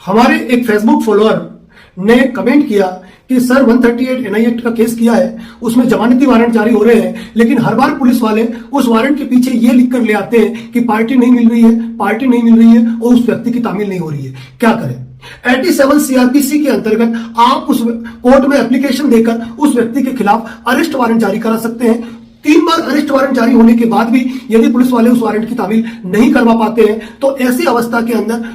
हमारे एक Facebook follower ने कमेंट किया कि सर 138 NI एक्ट का केस किया है, उसमें जमानती वारंट जारी हो रहे हैं, लेकिन हर बार पुलिस वाले उस वारंट के पीछे ये लिख कर ले आते हैं कि पार्टी नहीं मिल रही है, पार्टी नहीं मिल रही है और उस व्यक्ति की तामील नहीं हो रही है। क्या करें? 87 CRPC के अंतर्गत आप उस कोर्ट में एप्लीकेशन देकर उस व्यक्ति के खिलाफ अरेस्ट वारंट जारी करा सकते हैं। 3 बार अरेस्ट वारंट जारी होने के बाद भी यदि पुलिस वाले उस वारंट की तामील नहीं करवा पाते हैं तो ऐसी अवस्था के अंदर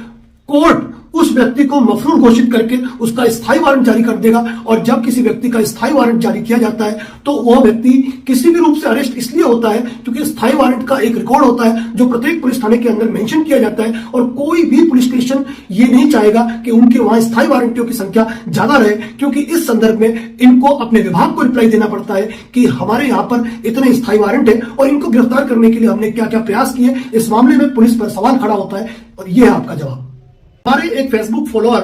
कोर्ट उस व्यक्ति को मफरूर घोषित करके उसका स्थायी वारंट जारी कर देगा। और जब किसी व्यक्ति का स्थायी वारंट जारी किया जाता है तो वह व्यक्ति किसी भी रूप से अरेस्ट इसलिए होता है क्योंकि स्थायी वारंट का एक रिकॉर्ड होता है जो प्रत्येक पुलिस थाने के अंदर मेंशन किया जाता है और कोई भी पुलिस स्टेशन ये नहीं चाहेगा कि उनके वहां स्थायी वारंटियों की संख्या ज्यादा रहे, क्योंकि इस संदर्भ में इनको अपने विभाग को रिप्लाई देना पड़ता है कि हमारे यहाँ पर इतने स्थायी वारंट है और इनको गिरफ्तार करने के लिए हमने क्या क्या प्रयास किए। इस मामले में पुलिस पर सवाल खड़ा होता है और यह है आपका जवाब। हमारे एक फेसबुक फॉलोअर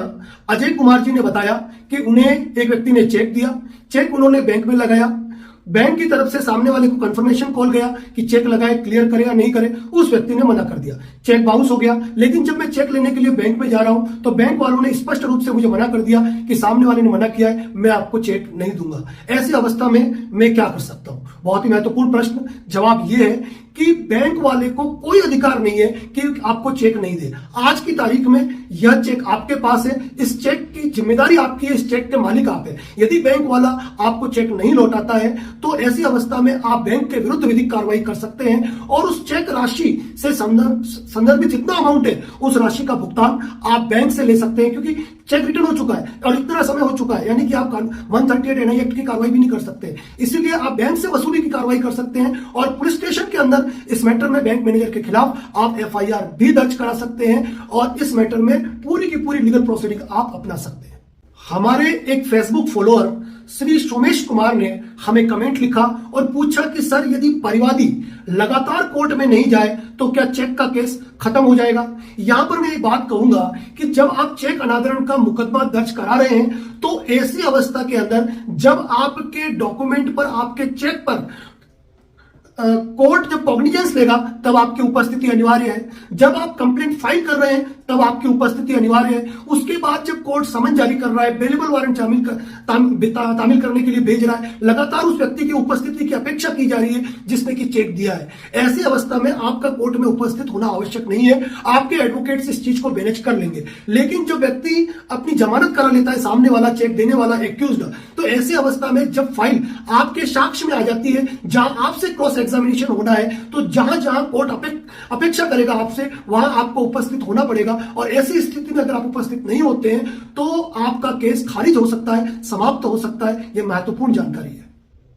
अजय कुमार जी ने बताया कि उन्हें एक व्यक्ति ने चेक दिया, चेक उन्होंने बैंक में लगाया, बैंक की तरफ से सामने वाले को कंफर्मेशन कॉल गया कि चेक लगाए, क्लियर करे या नहीं करे, उस व्यक्ति ने मना कर दिया, चेक बाउंस हो गया। लेकिन जब मैं चेक लेने के लिए बैंक में जा रहा हूं तो बैंक वालों ने स्पष्ट रूप से मुझे मना कर दिया कि सामने वाले ने मना किया है, मैं आपको चेक नहीं दूंगा। ऐसी अवस्था में मैं क्या कर सकता हूं? बहुत ही महत्वपूर्ण प्रश्न। जवाब यह है कि बैंक वाले को कोई अधिकार नहीं है कि आपको चेक नहीं दे। आज की तारीख में यह चेक आपके पास है, इस चेक की जिम्मेदारी आपकी है, इस चेक के मालिक आप है। यदि बैंक वाला आपको चेक नहीं लौटाता है तो ऐसी अवस्था में आप बैंक के विरुद्ध विधिक कार्रवाई कर सकते हैं और उस चेक राशि से संदर्भित जितना अमाउंट है उस राशि का भुगतान आप बैंक से ले सकते हैं, क्योंकि चेक रिटर्न हो चुका है और इतना समय हो चुका है, यानी कि आप 138 NI एक्ट की कार्रवाई भी नहीं कर सकते। इसीलिए आप बैंक से वसूली की कार्रवाई कर सकते हैं और पुलिस स्टेशन के अंदर इस मैटर में बैंक मैनेजर के खिलाफ आप FIR भी दर्ज करा सकते हैं और इस मैटर में पूरी की पूरी लीगल प्रोसीडिंग आप अपना सकते हैं। हमारे एक फेसबुक फॉलोअर श्री सोमेश कुमार ने हमें कमेंट लिखा और पूछा कि सर यदि परिवादी लगातार कोर्ट में नहीं जाए तो क्या चेक का केस खत्म हो जाएगा? यहां पर मैं एक बात कहूंगा कि जब आप चेक अनादरण का मुकदमा दर्ज करा रहे हैं तो ऐसी अवस्था के अंदर जब आपके डॉक्यूमेंट पर, आपके चेक पर कोर्ट जब कॉग्निजेंस लेगा तब आपकी उपस्थिति अनिवार्य है। जब आप कंप्लेंट फाइल कर रहे हैं तब आपकी उपस्थिति अनिवार्य है। उसके बाद जब कोर्ट समन जारी कर रहा है, बेलेबल वारंट तामील करने के लिए भेज रहा है, लगातार उस व्यक्ति की उपस्थिति की अपेक्षा की जा रही है जिसने कि चेक दिया है। ऐसी अवस्था में आपका कोर्ट में उपस्थित होना आवश्यक नहीं है, आपके एडवोकेट्स इस चीज को मैनेज कर लेंगे। लेकिन जो व्यक्ति अपनी जमानत करा लेता है, सामने वाला चेक देने वाला एक्यूज्ड, तो ऐसी अवस्था में जब फाइल आपके साक्ष्य में आ जाती है, जहां आपसे क्रॉस एग्जामिनेशन होना है, तो जहां जहां कोर्ट अपेक्षा करेगा आपसे वहां आपको उपस्थित होना पड़ेगा और ऐसी स्थिति में अगर आप उपस्थित नहीं होते हैं तो आपका केस खारिज हो सकता है, समाप्त हो सकता है। यह महत्वपूर्ण जानकारी है।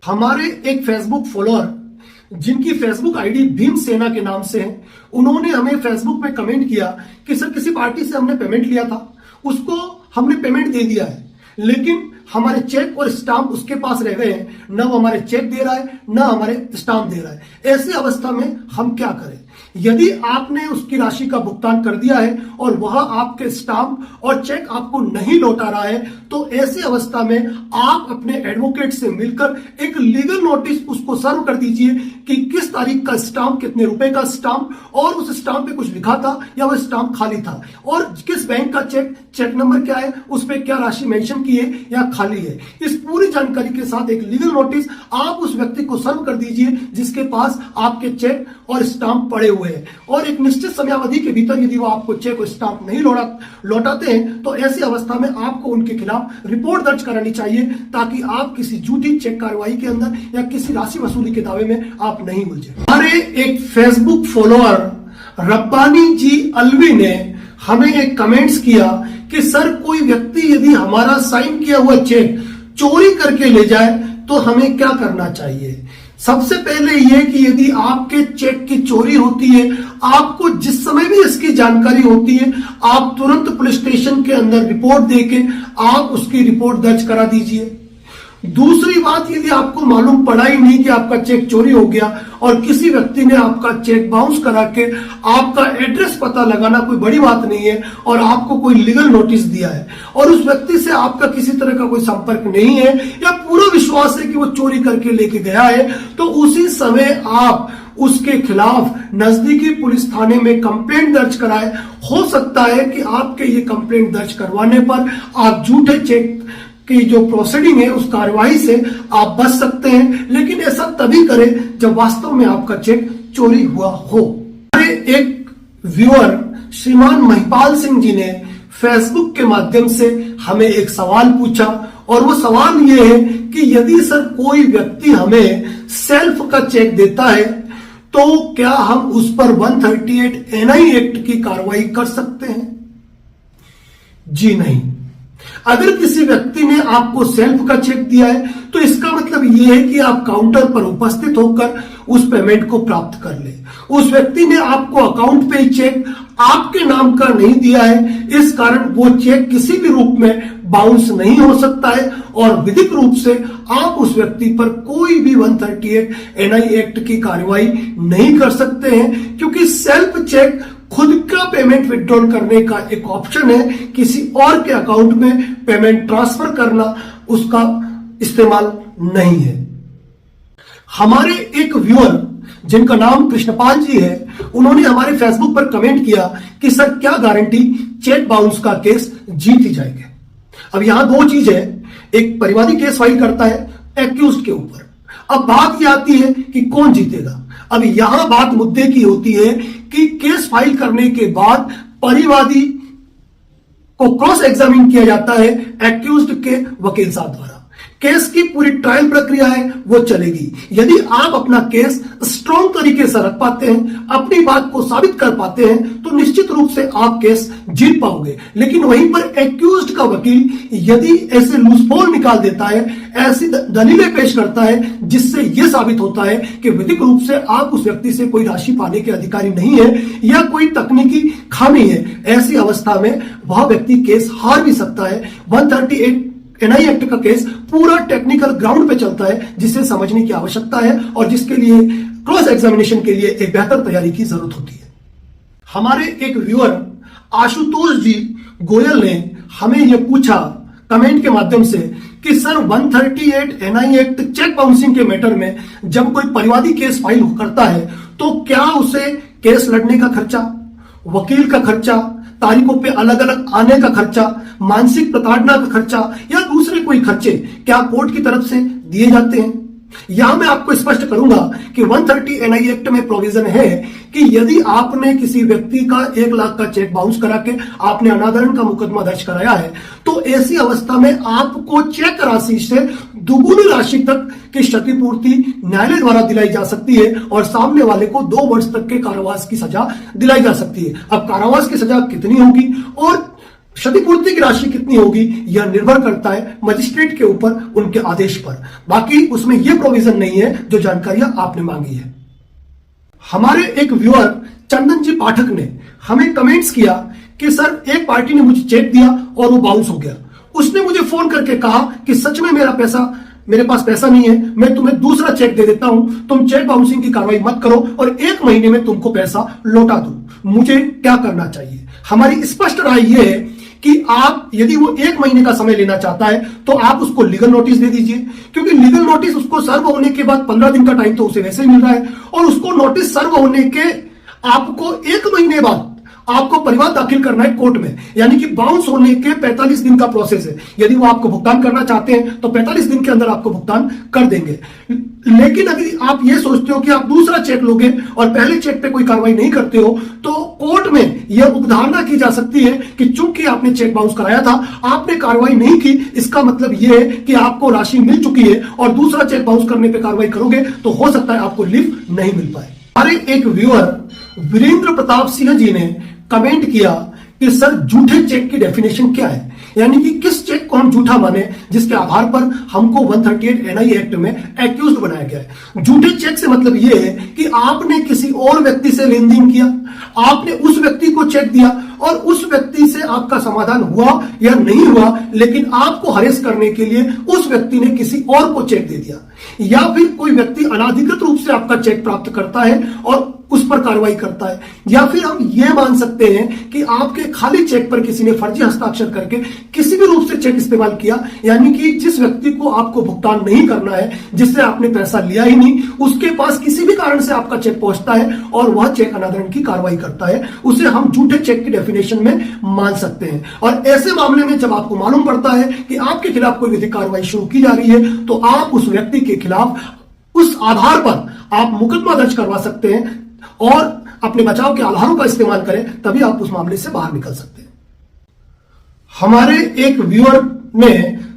हमारे एक फेसबुक फॉलोअर जिनकी फेसबुक आईडी भीम सेना के नाम से है, उन्होंने हमें फेसबुक में कमेंट किया कि सर किसी पार्टी से हमने पेमेंट लिया था, उसको हमने पेमेंट दे दिया है, लेकिन हमारे चेक और स्टाम्प उसके पास रह गए हैं, न वो हमारे चेक दे रहा है न हमारे स्टाम्प दे रहा है। ऐसी अवस्था में हम क्या करें? यदि आपने उसकी राशि का भुगतान कर दिया है और वह आपके स्टाम्प और चेक आपको नहीं लौटा रहा है तो ऐसी अवस्था में आप अपने एडवोकेट से मिलकर एक लीगल नोटिस उसको सर्व कर दीजिए कि किस तारीख का स्टाम्प, कितने रुपए का स्टाम्प और उस स्टाम्प पे कुछ लिखा था या वह स्टाम्प खाली था और किस बैंक का चेक नंबर क्या है, उस पर क्या राशि मेंशन की है या खाली है। इस पूरी जानकारी के साथ एक लीगल नोटिस आप उस व्यक्ति को सर्व कर दीजिए जिसके पास आपके चेक और स्टाम्प पड़े हुए हैं और एक निश्चित समयावधि के भीतर यदि वो आपको चेक और स्टाम्प नहीं लौटाते हैं तो ऐसी अवस्था में आपको उनके खिलाफ रिपोर्ट दर्ज करानी चाहिए ताकि आप किसी झूठी चेक कार्रवाई के अंदर या किसी राशि वसूली के दावे में आप नहीं उलझे। हमारे एक फेसबुक फॉलोअर रब्बानी जी अलवी ने हमें एक कमेंट्स किया कि सर कोई व्यक्ति यदि हमारा साइन किया हुआ चेक चोरी करके ले जाए तो हमें क्या करना चाहिए? सबसे पहले यह कि यदि आपके चेक की चोरी होती है, आपको जिस समय भी इसकी जानकारी होती है, आप तुरंत पुलिस स्टेशन के अंदर रिपोर्ट देके आप उसकी रिपोर्ट दर्ज करा दीजिए। दूसरी बात, यदि आपको मालूम पड़ा ही नहीं कि आपका चेक चोरी हो गया और किसी व्यक्ति ने आपका चेक बाउंस करा के आपका एड्रेस पता लगाना कोई बड़ी बात नहीं है और आपको कोई लीगल नोटिस दिया है और उस व्यक्ति से आपका किसी तरह का कोई संपर्क नहीं है या पूरा विश्वास है कि वो चोरी करके लेके गया है, तो उसी समय आप उसके खिलाफ नजदीकी पुलिस थाने में कंप्लेंट दर्ज कराए। हो सकता है कि आपके ये कंप्लेंट दर्ज करवाने पर आप झूठे चेक की जो प्रोसीडिंग है उस कार्रवाई से आप बच सकते हैं, लेकिन ऐसा तभी करें जब वास्तव में आपका चेक चोरी हुआ हो। एक व्यूअर श्रीमान महिपाल सिंह जी ने फेसबुक के माध्यम से हमें एक सवाल पूछा, और वो सवाल ये है कि यदि सर कोई व्यक्ति हमें सेल्फ का चेक देता है तो क्या हम उस पर 138 एनआई एक्ट की कार्रवाई कर सकते हैं? जी नहीं। अगर किसी व्यक्ति ने आपको सेल्फ का चेक दिया है तो इसका मतलब यह है कि आप काउंटर पर उपस्थित होकर उस पेमेंट को प्राप्त कर ले। उस व्यक्ति ने आपको अकाउंट पे चेक आपके नाम का नहीं दिया है, इस कारण वो चेक किसी भी रूप में बाउंस नहीं हो सकता है और विधिक रूप से आप उस व्यक्ति पर कोई भी 138 एनआई एक्ट की कार्रवाई नहीं कर सकते हैं, क्योंकि सेल्फ चेक खुद का पेमेंट विड्रॉल करने का एक ऑप्शन है। किसी और के अकाउंट में पेमेंट ट्रांसफर करना उसका इस्तेमाल नहीं है। हमारे एक व्यूअर जिनका नाम कृष्णपाल जी है, उन्होंने हमारे फेसबुक पर कमेंट किया कि सर क्या गारंटी चेक बाउंस का केस जीत ही जाएगा। अब यहां दो चीज है, एक परिवादी केस फाइल करता है एक्यूज्ड के ऊपर, अब बात यह आती है कि कौन जीतेगा। अब यहां बात मुद्दे की होती है कि केस फाइल करने के बाद परिवादी को क्रॉस एग्जामिन किया जाता है एक्यूज्ड के वकील साहब द्वारा। केस की पूरी ट्रायल प्रक्रिया है वो चलेगी। यदि आप अपना केस स्ट्रॉन्ग तरीके से रख पाते हैं, अपनी बात को साबित कर पाते हैं, तो निश्चित रूप से आप केस जीत पाओगे। लेकिन वहीं पर एक्यूज्ड का वकील यदि ऐसे लूजपोल निकाल देता है, ऐसी दलीलें पेश करता है जिससे यह साबित होता है कि विधिक रूप से आप उस व्यक्ति से कोई राशि पाने के अधिकारी नहीं है या कोई तकनीकी खामी है, ऐसी अवस्था में वह व्यक्ति केस हार भी सकता है। 138 एनआई एक्ट का केस पूरा टेक्निकल ग्राउंड पे चलता है, जिसे समझने की आवश्यकता है और जिसके लिए क्रॉस एग्जामिनेशन के लिए एक बेहतर तैयारी की जरूरत होती है। हमारे एक व्यूअर आशुतोष जी गोयल ने हमें यह पूछा कमेंट के माध्यम से कि sir 138 NI act check bouncing के मैटर में जब कोई परिवादी केस फाइल करता है तो क्या उसे केस लड़ने का खर्चा, वकील का खर्चा, तारीखों पे अलग अलग आने का खर्चा, मानसिक प्रताड़ना का खर्चा या दूसरे कोई खर्चे क्या कोर्ट की तरफ से दिए जाते हैं? यहां मैं आपको स्पष्ट करूंगा कि 130 एनआई एक्ट में प्रोविजन है कि यदि आपने किसी व्यक्ति का 1 लाख का चेक बाउंस करा के आपने अनादरण का मुकदमा दर्ज कराया है, तो ऐसी अवस्था में आपको चेक राशि से दुगुनी राशि तक की क्षतिपूर्ति न्यायालय द्वारा दिलाई जा सकती है और सामने वाले को 2 वर्ष तक के कारावास की सजा दिलाई जा सकती है। अब कारावास की सजा कितनी होगी और क्षतिपूर्ति की राशि कितनी होगी यह निर्भर करता है मजिस्ट्रेट के ऊपर, उनके आदेश पर। बाकी उसमें यह प्रोविजन नहीं है जो जानकारियां आपने मांगी है। हमारे एक व्यूअर चंदन जी पाठक ने हमें कमेंट्स किया कि सर एक पार्टी ने मुझे चेक दिया और वो बाउंस हो गया। उसने मुझे फोन करके कहा कि सच में मेरे पास पैसा नहीं है, मैं तुम्हें दूसरा चेक दे देता हूं, तुम चेक बाउंसिंग की कार्रवाई मत करो और 1 महीने में तुमको पैसा लौटा दो। मुझे क्या करना चाहिए? हमारी स्पष्ट राय यह है कि आप यदि वो 1 महीने का समय लेना चाहता है तो आप उसको लीगल नोटिस दे दीजिए, क्योंकि लीगल नोटिस उसको सर्व होने के बाद 15 दिन का टाइम तो उसे वैसे ही मिल रहा है और उसको नोटिस सर्व होने के आपको 1 महीने बाद आपको परिवाद दाखिल करना है कोर्ट में, यानी कि बाउंस होने के 45 दिन का प्रोसेस है। यदि वो आपको भुगतान करना चाहते हैं तो 45 दिन के अंदर आपको भुगतान कर देंगे। लेकिन अगर आप ये सोचते हो कि आप दूसरा चेक लोगे और पहले चेक पे कोई कार्रवाई नहीं करते हो, तो कोर्ट में यह उपधारणा की जा सकती है कि चूंकि आपने चेक बाउंस कराया था, आपने कार्रवाई नहीं की, इसका मतलब यह है कि आपको राशि मिल चुकी है और दूसरा चेक बाउंस करने पर कार्रवाई करोगे तो हो सकता है आपको लीफ नहीं मिल पाए। हमारे एक व्यूअर वीरेंद्र प्रताप सिंह जी ने कमेंट किया कि सर झूठे चेक की डेफिनेशन क्या है, यानी कि किस चेक को हम झूठा माने जिसके आधार पर हमको 138 एनआई एक्ट में एक्यूज्ड बनाया गया है। झूठे चेक से मतलब यह है कि आपने किसी और व्यक्ति से लेन देन किया, आपने उस व्यक्ति को चेक दिया और उस व्यक्ति से आपका समाधान हुआ या नहीं हुआ, लेकिन आपको हरेस करने के लिए उस व्यक्ति ने किसी और को चेक दे दिया, या फिर कोई व्यक्ति अनाधिकृत रूप से आपका चेक प्राप्त करता है और उस पर कार्रवाई करता है, या फिर हम यह मान सकते हैं कि आपके खाली चेक पर किसी ने फर्जी हस्ताक्षर करके किसी भी रूप से चेक इस्तेमाल किया, यानी कि जिस व्यक्ति को आपको भुगतान नहीं करना है, जिससे आपने पैसा लिया ही नहीं, उसके पास किसी भी कारण से आपका चेक पहुंचता है और वह चेक अनादरण की कार्रवाई करता है, उसे हम झूठे चेक की डेफिनेशन में मान सकते हैं। और ऐसे मामले में जब आपको मालूम पड़ता है कि आपके खिलाफ कोई विधिक कार्रवाई शुरू की जा रही है, तो आप उस व्यक्ति के खिलाफ उस आधार पर आप मुकदमा दर्ज करवा सकते हैं और अपने बचाव के आधारों का इस्तेमाल करें, तभी आप उस मामले से बाहर निकल सकते हैं। हमारे एक व्यूअर ने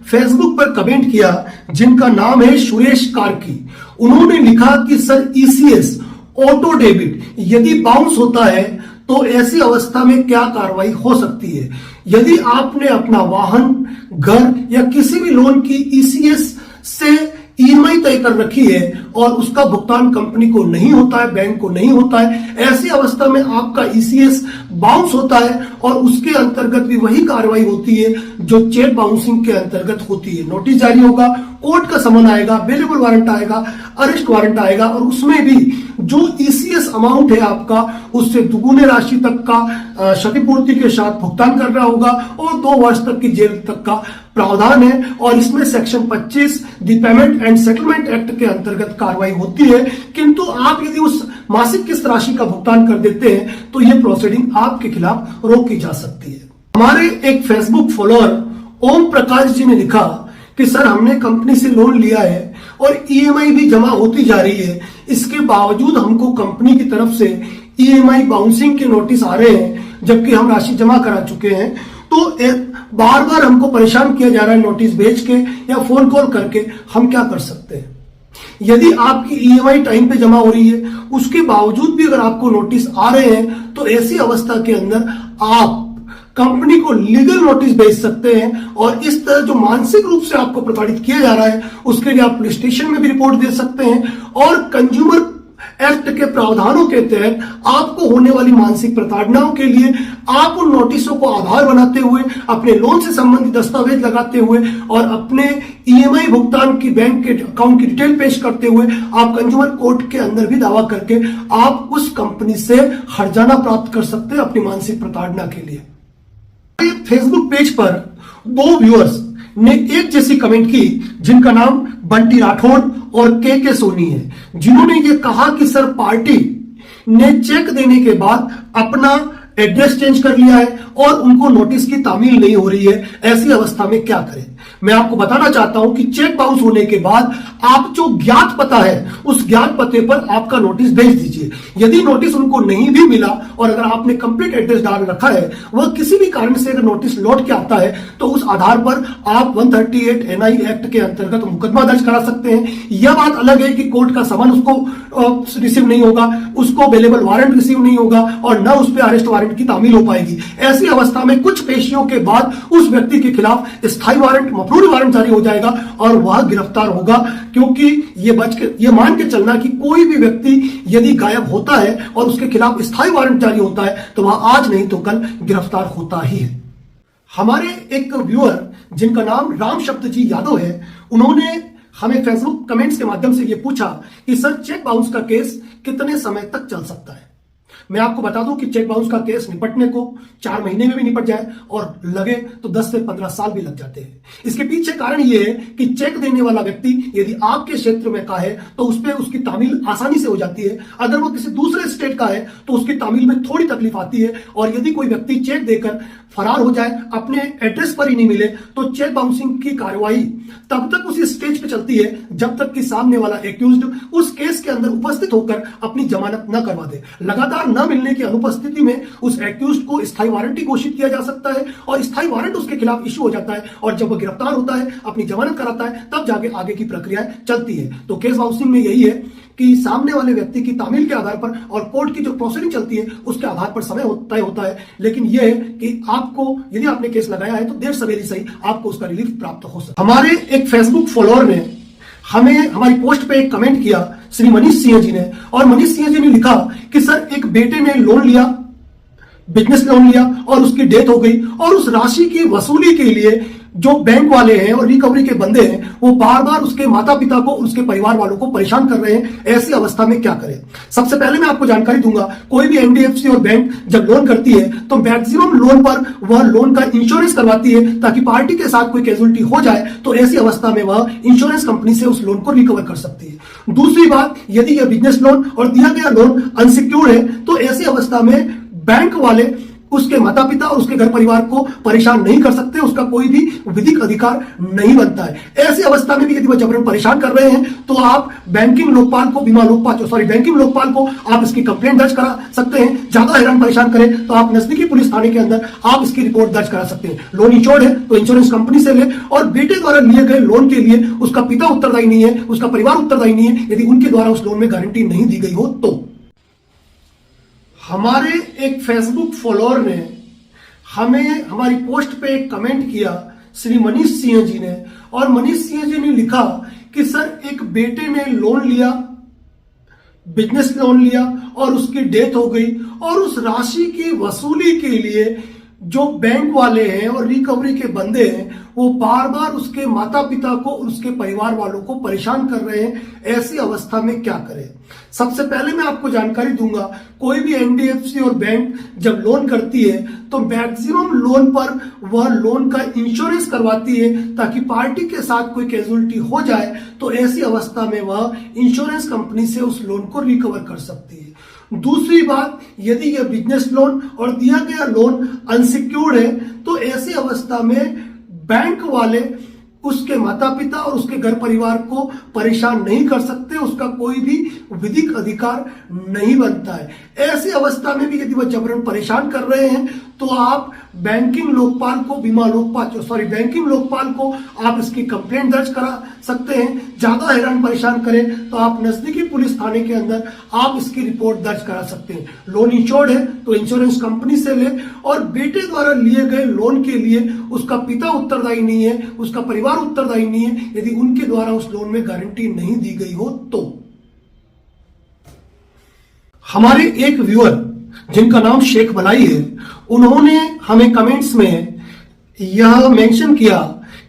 फेसबुक पर कमेंट किया जिनका नाम है सुरेश कार्की। उन्होंने लिखा कि सर ईसीएस ऑटो डेबिट यदि बाउंस होता है तो ऐसी अवस्था में क्या कार्रवाई हो सकती है? यदि आपने अपना वाहन, घर या किसी भी लोन की ईसीएस से ईएमआई तय कर रखी है और उसका भुगतान कंपनी को नहीं होता है, बैंक को नहीं होता है, ऐसी अवस्था में आपका ईसीएस बाउंस होता है और उसके अंतर्गत भी वही कार्रवाई होती है जो चेक बाउंसिंग के अंतर्गत होती है। नोटिस जारी होगा, कोर्ट का समन आएगा, बेलेबल वारंट आएगा, अरेस्ट वारंट आएगा और उसमें भी जो ईसीएस अमाउंट है आपका उससे दुगुने राशि तक का क्षतिपूर्ति के साथ भुगतान करना होगा और 2 वर्ष तक की जेल तक का प्रावधान है। और इसमें section 25 the payment and settlement act के अंतर्गत कार्रवाई होती है। किंतु आप यदि उस मासिक किस्त राशि का भुगतान कर देते हैं तो यह प्रोसीडिंग आपके खिलाफ रोकी जा सकती है। हमारे एक फेसबुक फॉलोअर ओम प्रकाश जी ने लिखा कि सर हमने कंपनी से लोन लिया है और ईएमआई भी जमा होती जा रही है, इसके बावजूद हमको कंपनी की तरफ से ईएमआई बाउंसिंग के नोटिस आ रहे हैं जबकि हम राशि जमा करा चुके हैं। तो बार बार हमको परेशान किया जा रहा है नोटिस भेज के या फोन कॉल करके। हम क्या कर सकते हैं? यदि आपकी ईएमआई टाइम पे जमा हो रही है, उसके बावजूद भी अगर आपको नोटिस आ रहे हैं, तो ऐसी अवस्था के अंदर आप कंपनी को लीगल नोटिस भेज सकते हैं और इस तरह जो मानसिक रूप से आपको प्रताड़ित किया जा रहा है उसके लिए आप पुलिस स्टेशन में भी रिपोर्ट दे सकते हैं और कंज्यूमर एक्ट के प्रावधानों के तहत आपको होने वाली मानसिक प्रताड़नाओं के लिए आप उन नोटिसों को आधार बनाते हुए, अपने लोन से संबंधित दस्तावेज लगाते हुए और अपने ईएमआई भुगतान की बैंक के अकाउंट की डिटेल पेश करते हुए आप कंज्यूमर कोर्ट के अंदर भी दावा करके आप उस कंपनी से हर्जाना प्राप्त कर सकते हैं अपनी मानसिक प्रताड़ना के लिए। फेसबुक पेज पर 2 व्यूअर्स ने एक जैसी कमेंट की जिनका नाम बंटी राठौड़ और के सोनी है, जिन्होंने ये कहा कि सर पार्टी ने चेक देने के बाद अपना एड्रेस चेंज कर लिया है और उनको नोटिस की तामील नहीं हो रही है, ऐसी अवस्था में क्या करें? मैं आपको बताना चाहता हूं कि चेक बाउंस होने के बाद आप जो ज्ञात पता है उस ज्ञात पते पर आपका नोटिस भेज दीजिए। यदि नोटिस उनको नहीं भी मिला और अगर आपने कंप्लीट एड्रेस डाल रखा है, वह किसी भी कारण से अगर नोटिस लौट के आता है तो उस आधार पर आप 138 एनआई एक्ट के अंतर्गत मुकदमा दर्ज करा सकते हैं। यह बात अलग है कि कोर्ट का समन उसको रिसीव नहीं होगा, उसको बेलेबल वारंट रिसीव नहीं होगा और न उस पर अरेस्ट वारंट की तामील हो पाएगी। ऐसी अवस्था में कुछ पेशियों के बाद उस व्यक्ति के खिलाफ स्थायी वारंट, मफरूरी वारंट जारी हो जाएगा और वह गिरफ्तार होगा, क्योंकि ये मान के चलना कि कोई भी व्यक्ति यदि गायब होता है और उसके खिलाफ स्थायी वारंट जारी होता है तो वह आज नहीं तो कल गिरफ्तार होता ही है। हमारे एक व्यूअर जिनका नाम राम शब्द जी यादव है, उन्होंने हमें फेसबुक कमेंट्स के माध्यम से यह पूछा कि सर चेक बाउंस का केस कितने समय तक चल सकता है? मैं आपको बता दूं कि चेक बाउंस का केस निपटने को 4 महीने में भी निपट जाए और लगे तो 10 से 15 साल भी लग जाते हैं। इसके पीछे कारण यह है कि चेक देने वाला व्यक्ति यदि आपके क्षेत्र में का है तो उस पर उसकी तामील आसानी से हो जाती है, अगर वो किसी दूसरे स्टेट का है तो उसकी तामील में थोड़ी तकलीफ आती है। और यदि कोई व्यक्ति चेक देकर फरार हो जाए, अपने एड्रेस पर ही नहीं मिले, तो चेक बाउंसिंग की कार्यवाही तब तक उसी स्टेज पे चलती है जब तक कि सामने वाला एक्यूज्ड उस केस के अंदर उपस्थित होकर अपनी जमानत न करवा दे। लगातार न मिलने की अनुपस्थिति में उस एक्यूज्ड को स्थायी वारंट घोषित किया जा सकता है और स्थायी वारंट उसके खिलाफ इश्यू हो जाता है और जब वह गिरफ्तार होता है, अपनी जमानत कराता है, तब जाके आगे की प्रक्रिया चलती है। तो केस बाउंसिंग में यही है कि सामने वाले व्यक्ति की तामील के आधार पर और कोर्ट की जो प्रोसीडिंग चलती है उसके आधार पर समय तय होता है। लेकिन यह है कि आपको यदि आपने केस लगाया है तो देर सवेर ही सही आपको उसका रिलीफ प्राप्त हो सकता है। हमारे एक फेसबुक फॉलोअर ने हमें हमारी पोस्ट पे एक कमेंट किया, श्री मनीष सिंह जी ने, और मनीष सिंह जी ने लिखा कि सर एक बेटे ने लोन लिया बिजनेस लोन लिया और उसकी डेथ हो गई और उस राशि की वसूली के लिए जो बैंक वाले हैं और रिकवरी के बंदे हैं वो बार बार उसके माता पिता को, उसके परिवार वालों को परेशान कर रहे हैं। ऐसी अवस्था में क्या करें? सबसे पहले मैं आपको जानकारी दूंगा, कोई भी एनबीएफसी और बैंक जब लोन करती है तो मैक्सिमम लोन पर वह लोन का इंश्योरेंस करवाती है ताकि पार्टी के साथ कोई कैजुअलिटी हो जाए तो ऐसी अवस्था में वह इंश्योरेंस कंपनी से उस लोन को रिकवर कर सकती है। दूसरी बात, यदि यह बिजनेस लोन और दिया गया लोन अनसिक्योर्ड है तो ऐसी अवस्था में बैंक वाले उसके माता पिता और उसके घर परिवार को परेशान नहीं कर सकते, उसका कोई भी विधिक अधिकार नहीं बनता है। ऐसी अवस्था में भी यदि वह जबरन परेशान कर रहे हैं तो आप बैंकिंग लोकपाल को बैंकिंग लोकपाल को आप इसकी कंप्लेंट दर्ज करा सकते हैं। ज्यादा हैरान परेशान करें तो आप नजदीकी पुलिस थाने के अंदर आप इसकी रिपोर्ट दर्ज करा सकते हैं। लोन इंश्योर्ड है तो इंश्योरेंस कंपनी से ले, और बेटे द्वारा लिए गए लोन के लिए उसका पिता उत्तरदायी नहीं है, उसका परिवार उत्तरदायी नहीं है यदि उनके द्वारा उस लोन में गारंटी नहीं दी गई हो तो। हमारे एक फेसबुक फॉलोअर ने हमें हमारी पोस्ट पे एक कमेंट किया, श्री मनीष सिंह जी ने, और मनीष सिंह जी ने लिखा कि सर एक बेटे ने लोन लिया, बिजनेस लोन लिया और उसकी डेथ हो गई और उस राशि की वसूली के लिए जो बैंक वाले हैं और रिकवरी के बंदे हैं वो बार बार उसके माता पिता को, उसके परिवार वालों को परेशान कर रहे हैं। ऐसी अवस्था में क्या करें? सबसे पहले मैं आपको जानकारी दूंगा, कोई भी एनबीएफसी और बैंक जब लोन करती है तो मैक्सिमम लोन पर वह लोन का इंश्योरेंस करवाती है ताकि पार्टी के साथ कोई कैजुअलिटी हो जाए तो ऐसी अवस्था में वह इंश्योरेंस कंपनी से उस लोन को रिकवर कर सकती है। दूसरी बात, यदि यह बिजनेस लोन और दिया गया लोन अनसिक्योर्ड है तो ऐसी अवस्था में बैंक वाले उसके माता पिता और उसके घर परिवार को परेशान नहीं कर सकते, उसका कोई भी विधिक अधिकार नहीं बनता है। ऐसी अवस्था में भी यदि वह जबरन परेशान कर रहे हैं तो आप बैंकिंग लोकपाल को आप इसकी कंप्लेंट दर्ज करा सकते हैं। ज्यादा हैरान परेशान करें तो आप नजदीकी पुलिस थाने के अंदर आप इसकी रिपोर्ट दर्ज करा सकते हैं। लोन इंश्योर्ड है तो इंश्योरेंस कंपनी से ले, और बेटे द्वारा लिए गए लोन के लिए उसका पिता उत्तरदायी नहीं है, उसका परिवार उत्तरदायी नहीं है यदि उनके द्वारा उस लोन में गारंटी नहीं दी गई हो तो। हमारे एक व्यूअर जिनका नाम शेख मलाई है, उन्होंने हमें कमेंट्स में यह मेंशन किया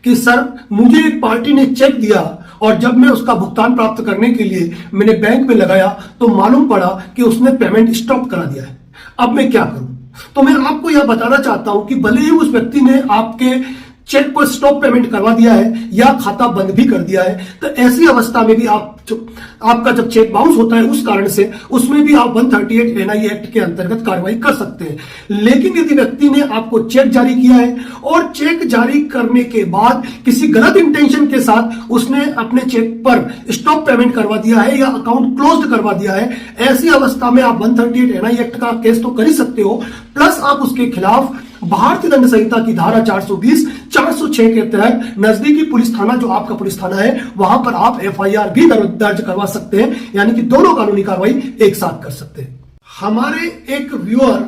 कि सर मुझे एक पार्टी ने चेक दिया और जब मैं उसका भुगतान प्राप्त करने के लिए मैंने बैंक में लगाया तो मालूम पड़ा कि उसने पेमेंट स्टॉप करा दिया है, अब मैं क्या करूं? तो मैं आपको यह बताना चाहता हूं कि भले ही उस व्यक्ति ने आपके चेक को स्टॉप पेमेंट करवा दिया है या खाता बंद भी कर दिया है तो ऐसी अवस्था में भी आपका जब चेक बाउंस होता है उस कारण से उसमें भी आप 138 एनआई एक्ट के अंतर्गत कार्रवाई कर सकते हैं। लेकिन यदि व्यक्ति ने आपको चेक जारी किया है और चेक जारी करने के बाद किसी गलत इंटेंशन के साथ उसने अपने चेक पर स्टॉप पेमेंट करवा दिया है या अकाउंट क्लोज्ड करवा दिया है, ऐसी अवस्था में आप 138 एनआई एक्ट का केस तो कर ही सकते हो, प्लस आप उसके खिलाफ भारतीय दंड संहिता की धारा 420, 406 के तहत नजदीकी पुलिस थाना, जो आपका पुलिस थाना है, वहां पर आप एफआईआर भी दर्ज करवा सकते हैं, यानी कि दोनों कानूनी कार्रवाई एक साथ कर सकते हैं। हमारे एक व्यूअर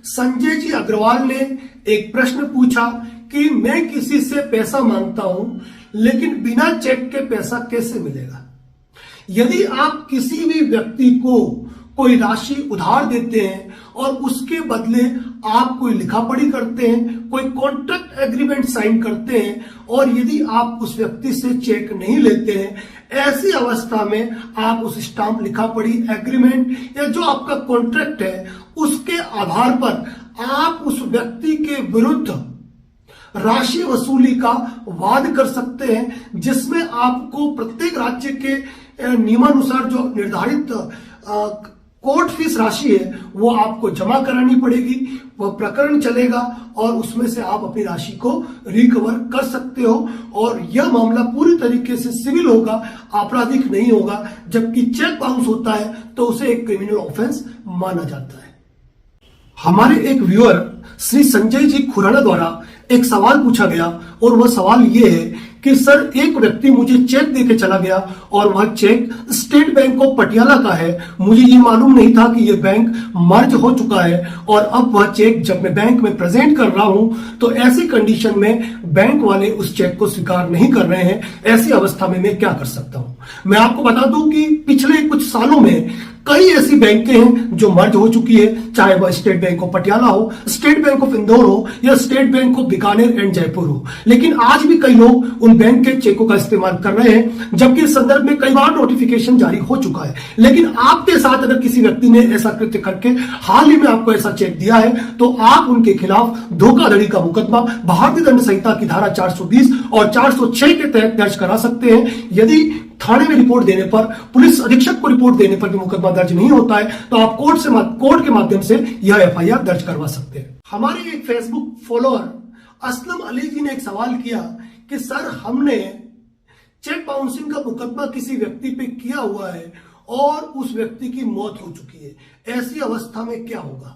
संजय जी अग्रवाल ने एक प्रश्न पूछा कि मैं किसी से पैसा मांगता हूं लेकिन बिना चेक के पैसा कैसे मिलेगा? यदि आप किसी भी व्यक्ति को कोई राशि उधार देते हैं और उसके बदले आप कोई लिखा पढ़ी करते हैं, कोई कॉन्ट्रैक्ट एग्रीमेंट साइन करते हैं और यदि आप उस व्यक्ति से चेक नहीं लेते हैं, ऐसी अवस्था में आप उस स्टाम्प, लिखा पढ़ी, एग्रीमेंट या जो आपका कॉन्ट्रैक्ट है उसके आधार पर आप उस व्यक्ति के विरुद्ध राशि वसूली का वाद कर सकते हैं, जिसमें आपको प्रत्येक राज्य के नियमानुसार जो निर्धारित कोर्ट फीस राशि है वो आपको जमा करानी पड़ेगी। वह प्रकरण चलेगा और उसमें से आप अपनी राशि को रिकवर कर सकते हो और यह मामला पूरी तरीके से सिविल होगा, आपराधिक नहीं होगा। जबकि चेक बाउंस होता है तो उसे एक क्रिमिनल ऑफेंस माना जाता है। हमारे एक व्यूअर श्री संजय जी खुराना द्वारा एक सवाल पूछा गया और वह सवाल यह है कि सर एक व्यक्ति मुझे चेक देके चला गया और वह check State Bank of Patiala का है, मुझे ये मालूम नहीं था कि यह बैंक मर्ज हो चुका है और अब वह चेक जब मैं बैंक में प्रेजेंट कर रहा हूं तो ऐसी कंडीशन में बैंक वाले उस चेक को स्वीकार नहीं कर रहे हैं। ऐसी अवस्था में मैं क्या कर सकता हूं? मैं आपको बता दूं कि पिछले कुछ सालों में कई ऐसी बैंकें हैं जो मर्ज हो चुकी है, चाहे वह स्टेट बैंक ऑफ पटियाला हो, स्टेट बैंक ऑफ इंदौर हो या state Bank of Bikaner and Jaipur हो। लेकिन आज भी कई लोग उन बैंक के चेकों का इस्तेमाल कर रहे हैं, जबकि इस संदर्भ में कई बार नोटिफिकेशन जारी हो चुका है। लेकिन आपके साथ अगर किसी व्यक्ति ने ऐसा कृत्य करके हाल ही में आपको ऐसा चेक दिया है तो आप उनके खिलाफ धोखाधड़ी का मुकदमा भारतीय दंड संहिता की धारा 420 और 406 के तहत दर्ज करा सकते हैं। यदि थाने में रिपोर्ट देने पर, पुलिस अधीक्षक को रिपोर्ट देने पर भी मुकदमा दर्ज नहीं होता है तो आप कोर्ट के माध्यम से यह एफआईआर दर्ज करवा सकते हैं। हमारे एक फेसबुक फॉलोअर असलम अली जी ने एक सवाल किया कि सर, हमने चेक बाउंसिंग का मुकदमा किसी व्यक्ति पे किया हुआ है और उस व्यक्ति की मौत हो चुकी है, ऐसी अवस्था में क्या होगा।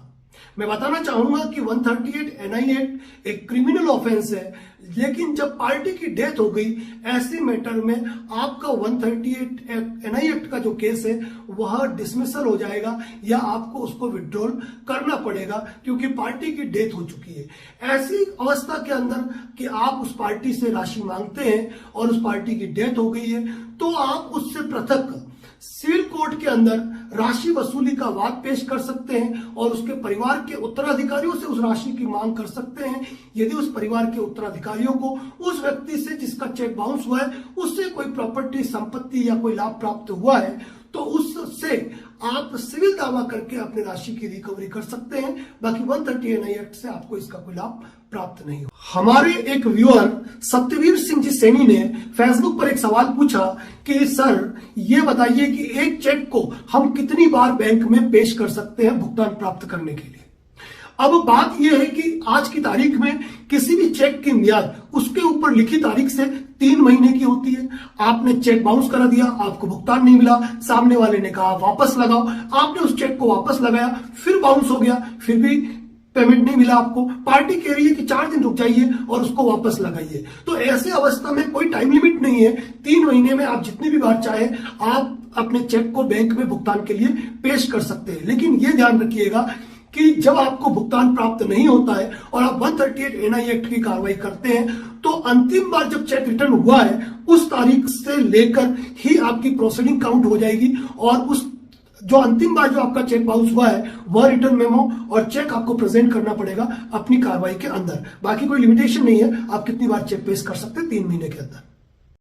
मैं बताना चाहूंगा कि 138 NI एक्ट एक क्रिमिनल ऑफेंस है, लेकिन जब पार्टी की डेथ हो गई ऐसे मैटर में आपका 138 NI एक्ट का जो केस है वह डिसमिसल हो जाएगा या आपको उसको विड्रॉल करना पड़ेगा, क्योंकि पार्टी की डेथ हो चुकी है। ऐसी अवस्था के अंदर कि आप उस पार्टी से राशि मांगते हैं और उस पार्टी की डेथ हो गई है तो आप उससे पृथक सिविल कोर्ट के अंदर राशि वसूली का वाद पेश कर सकते हैं और उसके परिवार के उत्तराधिकारियों से उस राशि की मांग कर सकते हैं। यदि उस परिवार के उत्तराधिकारियों को उस व्यक्ति से जिसका चेक बाउंस हुआ है उससे कोई प्रॉपर्टी, संपत्ति या कोई लाभ प्राप्त हुआ है तो उससे आप सिविल दावा करके अपनी राशि की रिकवरी कर सकते हैं। बाकी 138 NI एक्ट से आपको इसका कोई लाभ प्राप्त नहीं हो। हमारे एक व्यूअर सत्यवीर सिंह जी सैनी ने फेसबुक पर एक सवाल पूछा कि सर, ये बताइए कि एक चेक को हम कितनी बार बैंक में पेश कर सकते हैं भुगतान प्राप्त करने के लिए। अब बात यह है कि आज की तारीख में किसी भी चेक की मियाद उसके ऊपर लिखी तारीख से 3 महीने की होती है। आपने चेक बाउंस करा दिया, आपको भुगतान नहीं मिला, सामने वाले ने कहा वापस लगाओ, आपने उस चेक को वापस लगाया, फिर बाउंस हो गया, फिर भी पेमेंट नहीं मिला आपको, पार्टी कह रही है कि 4 दिन रुक जाइए और उसको वापस लगाइए। तो ऐसे अवस्था में कोई टाइम लिमिट नहीं है, 3 महीने में आप जितनी भी बार चाहे आप अपने चेक को बैंक में भुगतान के लिए पेश कर सकते हैं। लेकिन यह ध्यान रखिएगा कि जब आपको भुगतान प्राप्त नहीं होता है और आप 138 NI एक्ट की कार्रवाई करते हैं तो अंतिम बार जब चेक रिटर्न हुआ है उस तारीख से लेकर ही आपकी प्रोसीडिंग काउंट हो जाएगी और उस जो अंतिम बार जो आपका चेक बाउंस हुआ है वह रिटर्न मेमो और चेक आपको प्रेजेंट करना पड़ेगा अपनी कार्रवाई के अंदर। बाकी कोई लिमिटेशन नहीं है, आप कितनी बार चेक पेश कर सकते हैं 3 महीने के अंदर।